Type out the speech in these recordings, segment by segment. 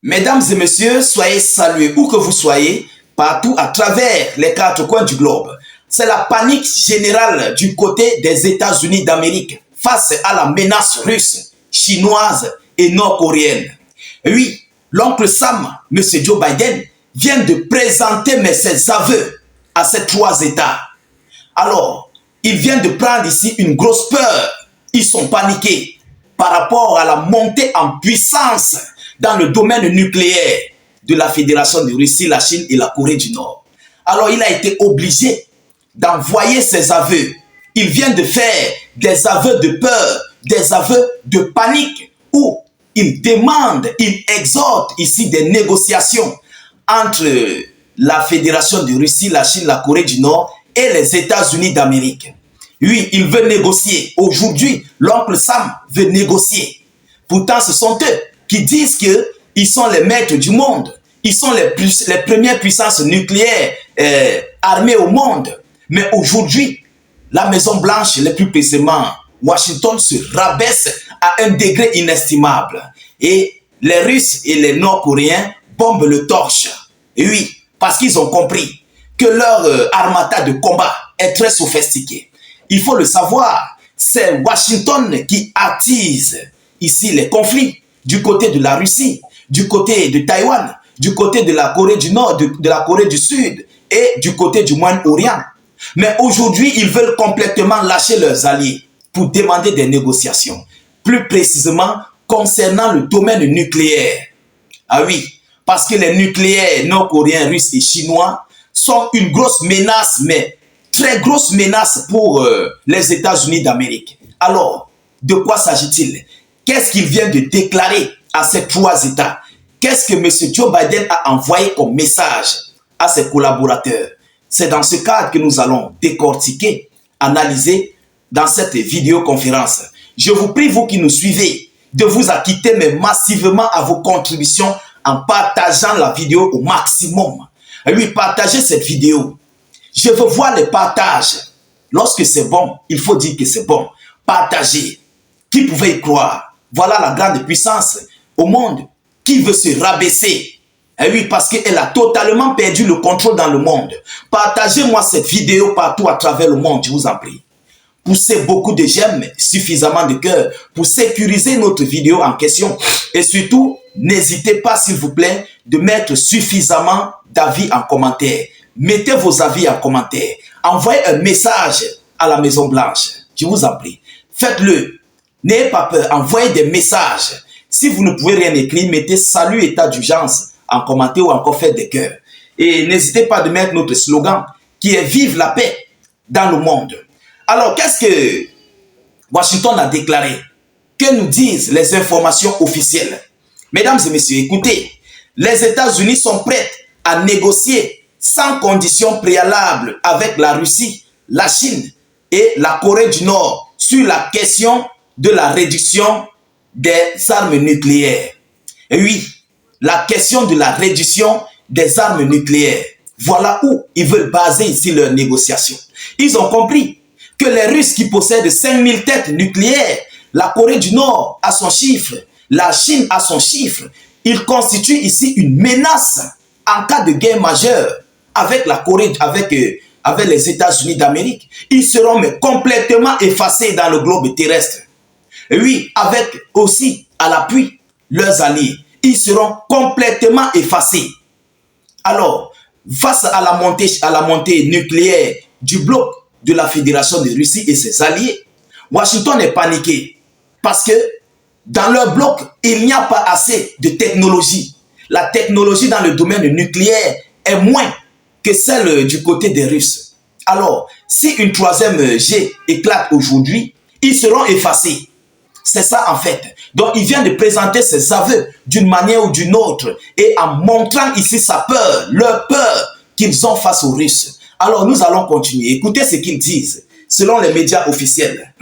Mesdames et messieurs, soyez salués où que vous soyez, partout à travers les quatre coins du globe. C'est la panique générale du côté des États-Unis d'Amérique face à la menace russe, chinoise et nord-coréenne. Oui, l'oncle Sam, M. Joe Biden, vient de présenter ses aveux à ces trois États. Alors, il vient de prendre ici une grosse peur. Ils sont paniqués par rapport à la montée en puissance dans le domaine nucléaire de la Fédération de Russie, la Chine et la Corée du Nord. Alors, il a été obligé d'envoyer ses aveux. Il vient de faire des aveux de peur, des aveux de panique, où il demande, il exhorte ici des négociations entre la Fédération de Russie, la Chine, la Corée du Nord et les États-Unis d'Amérique. Oui, il veut négocier. Aujourd'hui, l'oncle Sam veut négocier. Pourtant, ce sont eux qui disent qu'ils sont les maîtres du monde. Ils sont les premières puissances nucléaires armées au monde. Mais aujourd'hui, la Maison-Blanche, le plus précisément Washington, se rabaisse à un degré inestimable. Et les Russes et les Nord-Coréens bombent le torche. Et oui, parce qu'ils ont compris que leur armada de combat est très sophistiquée. Il faut le savoir, c'est Washington qui attise ici les conflits du côté de la Russie, du côté de Taïwan, du côté de la Corée du Nord, de la Corée du Sud et du côté du Moyen-Orient. Mais aujourd'hui, ils veulent complètement lâcher leurs alliés pour demander des négociations. Plus précisément, concernant le domaine nucléaire. Ah oui, parce que les nucléaires nord-coréens, russes et chinois sont une grosse menace, mais très grosse menace pour les États-Unis d'Amérique. Alors, de quoi s'agit-il? Qu'est-ce qu'il vient de déclarer à ces trois États? Qu'est-ce que M. Joe Biden a envoyé comme message à ses collaborateurs? C'est dans ce cadre que nous allons décortiquer, analyser dans cette vidéoconférence. Je vous prie, vous qui nous suivez, de vous acquitter mais massivement à vos contributions en partageant la vidéo au maximum. Et oui, partagez cette vidéo. Je veux voir les partages. Lorsque c'est bon, il faut dire que c'est bon. Partagez. Qui pouvait y croire? Voilà la grande puissance au monde qui veut se rabaisser. Et oui, parce qu'elle a totalement perdu le contrôle dans le monde. Partagez-moi cette vidéo partout à travers le monde, je vous en prie. Poussez beaucoup de j'aime, suffisamment de cœur pour sécuriser notre vidéo en question. Et surtout, n'hésitez pas, s'il vous plaît, de mettre suffisamment d'avis en commentaire. Mettez vos avis en commentaire. Envoyez un message à la Maison Blanche. Je vous en prie. Faites-le. N'ayez pas peur. Envoyez des messages. Si vous ne pouvez rien écrire, mettez salut état d'urgence en commentaire ou encore faites des cœurs. Et n'hésitez pas de mettre notre slogan qui est vive la paix dans le monde. Alors, qu'est-ce que Washington a déclaré? Que nous disent les informations officielles? Mesdames et messieurs, écoutez, les États-Unis sont prêts à négocier sans condition préalable avec la Russie, la Chine et la Corée du Nord sur la question de la réduction des armes nucléaires. Et oui, la question de la réduction des armes nucléaires. Voilà où ils veulent baser ici leurs négociations. Ils ont compris que les Russes qui possèdent 5000 têtes nucléaires, la Corée du Nord a son chiffre, la Chine a son chiffre, ils constituent ici une menace en cas de guerre majeure avec la Corée, avec les États-Unis d'Amérique. Ils seront mais complètement effacés dans le globe terrestre. Et oui, avec aussi à l'appui leurs alliés, ils seront complètement effacés. Alors, face à la montée nucléaire du bloc de la Fédération de Russie et ses alliés, Washington est paniqué parce que dans leur bloc, il n'y a pas assez de technologie. La technologie dans le domaine nucléaire est moins que celle du côté des Russes. Alors, si une troisième G éclate aujourd'hui, ils seront effacés. C'est ça en fait. Donc, il vient de présenter ses aveux d'une manière ou d'une autre et en montrant ici sa peur, leur peur qu'ils ont face aux Russes. Alors, nous allons continuer. Écoutez ce qu'ils disent. Selon les médias officiels,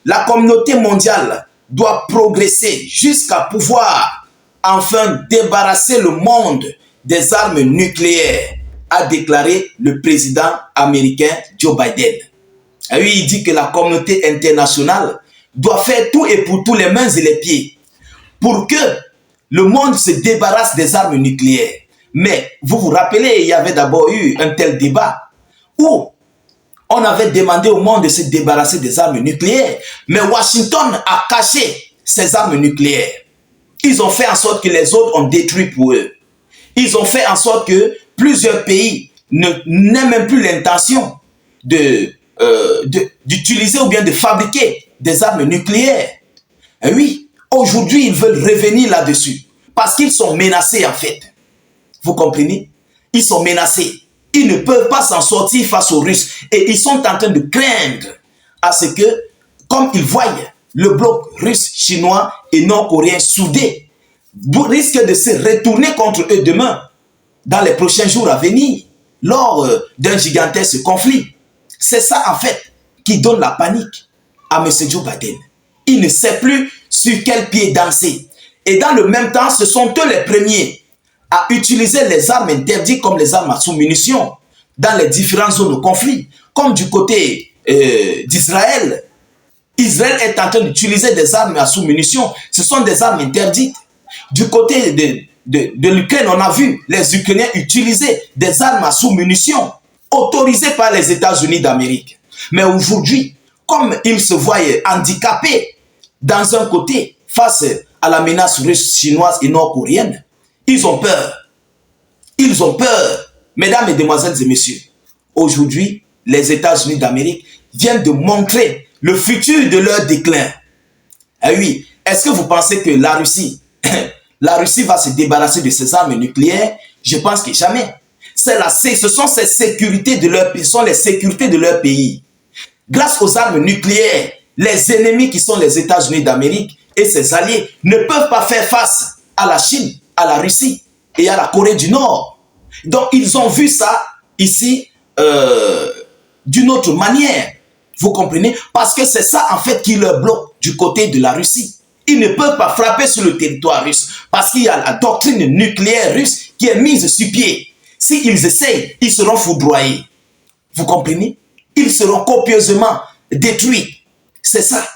la communauté mondiale doit progresser jusqu'à pouvoir enfin débarrasser le monde des armes nucléaires, a déclaré le président américain Joe Biden. Et oui, il dit que la communauté internationale doit faire tout et pour tout les mains et les pieds pour que le monde se débarrasse des armes nucléaires. Mais vous vous rappelez, il y avait d'abord eu un tel débat où on avait demandé au monde de se débarrasser des armes nucléaires. Mais Washington a caché ces armes nucléaires. Ils ont fait en sorte que les autres ont détruit pour eux. Ils ont fait en sorte que plusieurs pays n'aient même plus l'intention d'utiliser ou bien de fabriquer des armes nucléaires. Et oui, aujourd'hui, ils veulent revenir là-dessus parce qu'ils sont menacés en fait. Vous comprenez? Ils sont menacés. Ils ne peuvent pas s'en sortir face aux Russes. Et ils sont en train de craindre à ce que, comme ils voient le bloc russe, chinois et nord-coréen soudé, risque de se retourner contre eux demain, dans les prochains jours à venir, lors d'un gigantesque conflit. C'est ça, en fait, qui donne la panique à M. Joe Biden. Il ne sait plus sur quel pied danser. Et dans le même temps, ce sont eux les premiers à utiliser les armes interdites comme les armes à sous-munitions dans les différentes zones de conflit. Comme du côté d'Israël. Israël est en train d'utiliser des armes à sous-munitions. Ce sont des armes interdites. Du côté de l'Ukraine, on a vu les Ukrainiens utiliser des armes à sous-munitions autorisées par les États-Unis d'Amérique. Mais aujourd'hui, comme ils se voient handicapés dans un côté face à la menace russe, chinoise et nord-coréenne, ils ont peur. Ils ont peur. Mesdames, Mesdemoiselles et Messieurs, aujourd'hui, les États-Unis d'Amérique viennent de montrer le futur de leur déclin. Eh oui, est-ce que vous pensez que la Russie va se débarrasser de ses armes nucléaires? Je pense que jamais. Ce sont ces sécurités de leur pays, sont les sécurités de leur pays. Grâce aux armes nucléaires, les ennemis qui sont les États-Unis d'Amérique et ses alliés ne peuvent pas faire face à la Chine, à la Russie et à la Corée du Nord. Donc, ils ont vu ça ici d'une autre manière. Vous comprenez? Parce que c'est ça, en fait, qui leur bloque du côté de la Russie. Ils ne peuvent pas frapper sur le territoire russe parce qu'il y a la doctrine nucléaire russe qui est mise sur pied. S'ils essayent, ils seront foudroyés. Vous comprenez? Ils seront copieusement détruits. C'est ça.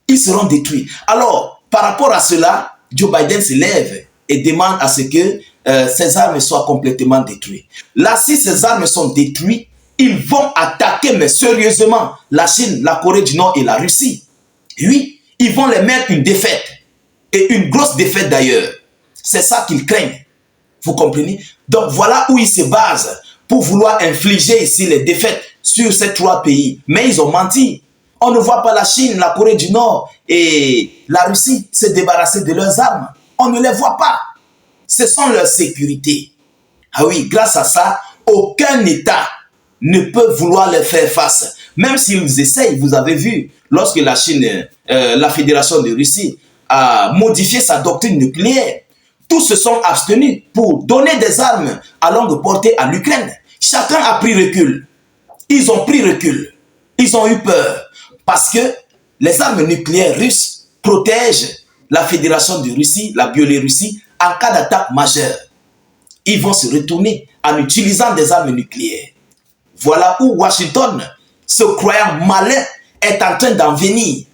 Ils seront détruits. Alors, par rapport à cela, Joe Biden se lève et demande à ce que ces armes soient complètement détruites. Là, si ces armes sont détruites, ils vont attaquer, mais sérieusement, la Chine, la Corée du Nord et la Russie. Oui, ils vont les mettre une défaite. Et une grosse défaite d'ailleurs. C'est ça qu'ils craignent. Vous comprenez? Donc voilà où ils se basent pour vouloir infliger ici les défaites sur ces trois pays. Mais ils ont menti. On ne voit pas la Chine, la Corée du Nord et la Russie se débarrasser de leurs armes. On ne les voit pas. Ce sont leurs sécurités. Ah oui, grâce à ça, aucun État ne peut vouloir les faire face. Même s'ils essayent, vous avez vu, lorsque la Chine, la Fédération de Russie, a modifié sa doctrine nucléaire, tous se sont abstenus pour donner des armes à longue portée à l'Ukraine. Chacun a pris recul. Ils ont pris recul. Ils ont eu peur. Parce que les armes nucléaires russes protègent la Fédération de Russie, la Biélorussie, en cas d'attaque majeure. Ils vont se retourner en utilisant des armes nucléaires. Voilà où Washington, se croyant malin, est en train d'en venir.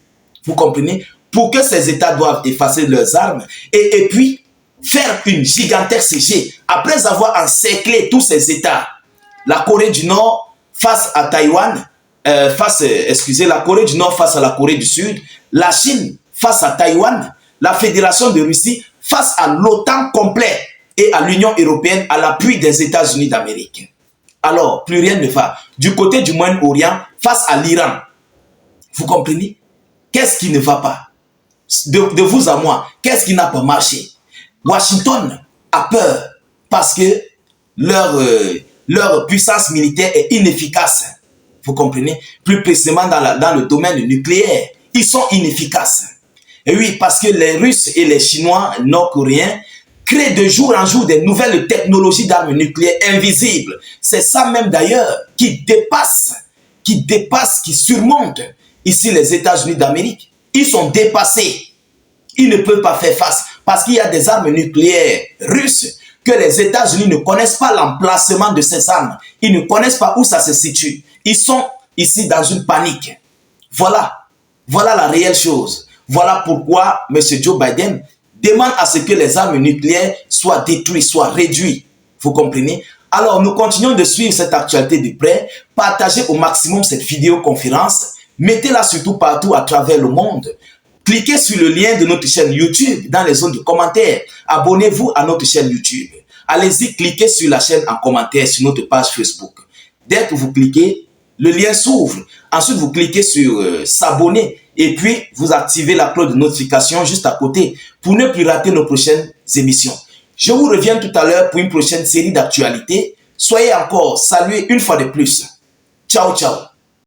Vous comprenez? Pour que ces États doivent effacer leurs armes et puis faire une gigantesque CG. Après avoir encerclé tous ces États, la Corée du Nord face à Taïwan, la Corée du Nord face à la Corée du Sud, la Chine face à Taïwan, la Fédération de Russie face à l'OTAN complet et à l'Union européenne à l'appui des États-Unis d'Amérique. Alors, plus rien ne va. Du côté du Moyen-Orient, face à l'Iran, vous comprenez? Qu'est-ce qui ne va pas? De vous à moi, qu'est-ce qui n'a pas marché? Washington a peur parce que leur puissance militaire est inefficace. Vous comprenez? Plus précisément dans le domaine nucléaire, ils sont inefficaces. Et oui, parce que les Russes et les Chinois nord-coréens créent de jour en jour des nouvelles technologies d'armes nucléaires invisibles. C'est ça même d'ailleurs qui surmonte ici les États-Unis d'Amérique. Ils sont dépassés. Ils ne peuvent pas faire face parce qu'il y a des armes nucléaires russes que les États-Unis ne connaissent pas l'emplacement de ces armes. Ils ne connaissent pas où ça se situe. Ils sont ici dans une panique. Voilà la réelle chose. Voilà pourquoi M. Joe Biden demande à ce que les armes nucléaires soient détruites, soient réduites. Vous comprenez? Alors, nous continuons de suivre cette actualité de près. Partagez au maximum cette vidéoconférence. Mettez-la surtout partout à travers le monde. Cliquez sur le lien de notre chaîne YouTube dans les zones de commentaires. Abonnez-vous à notre chaîne YouTube. Allez-y, cliquez sur la chaîne en commentaire sur notre page Facebook. Dès que vous cliquez, le lien s'ouvre. Ensuite, vous cliquez sur s'abonner et puis vous activez la cloche de notification juste à côté pour ne plus rater nos prochaines émissions. Je vous reviens tout à l'heure pour une prochaine série d'actualités. Soyez encore salués une fois de plus. Ciao, ciao.